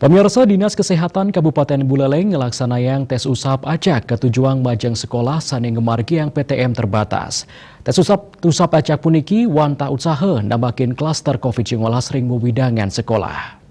Pemirsa, Dinas Kesehatan Kabupaten Buleleng ngelaksanakan tes usap acak ke tujuan majeng sekolah saning gemargi yang PTM terbatas. Tes usap acak puniki wanta usaha nambakin klaster COVID-19 ring widangan sekolah.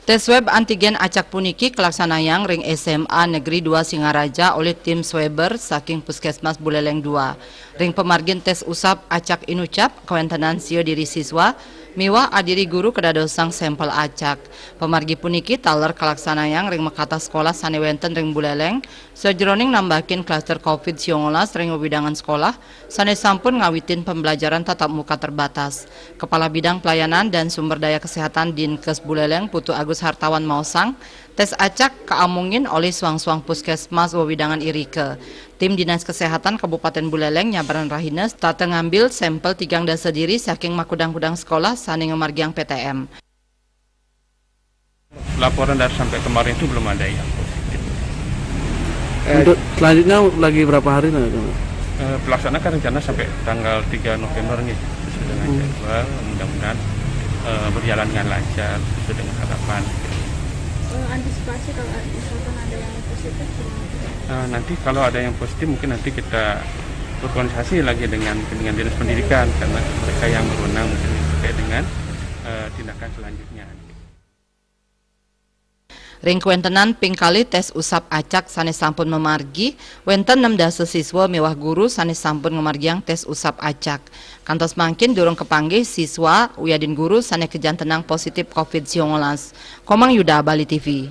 Tes swab antigen acak puniki kelaksanayang ring SMA Negeri 2 Singaraja oleh tim swaber saking Puskesmas Buleleng 2. Ring pemargin tes usap acak inucap kawentenan sio diri siswa miwah adiri guru kedadosang sampel acak. Pemargi puniki taler kelaksanayang ring mekata sekolah sanewenten ring Buleleng sejroning nambakin klaster COVID-19 ring widangan sekolah sane sampun ngawitin pembelajaran tatap muka terbatas. Kepala Bidang Pelayanan dan Sumber Daya Kesehatan Dinkes Buleleng Putu Agus Hartawan Mausang, tes acak keamungin oleh suang-suang puskesmas wewidangan Irike. Tim Dinas Kesehatan Kabupaten Buleleng nyabaran rahines tata ngambil sampel tigang dasa diri saking makudang-kudang sekolah saning ngemargiang PTM. Laporan dari sampai kemarin itu belum ada yang positif. Untuk selanjutnya lagi berapa hari nanti? Pelaksanaan rencana sampai tanggal 3 November nih, sesuai dengan jadwal. Mudah-mudahan berjalan dengan lancar sesuai dengan harapan. Antisipasi kalau misalkan ada yang positif? Nanti kalau ada yang positif mungkin nanti kita berkoordinasi lagi dengan dinas pendidikan karena mereka yang berwenang mungkin terkait dengan tindakan selanjutnya. Ring kuentenan pingkali tes usap acak sane sampun memargi, wenten 6 dasa siswa mewah guru sane sampun ngemargiang tes usap acak. Kantos mangkin durung kepanggih siswa uyadin guru sane kejantenang positif COVID-19. Komang Yuda, Bali TV.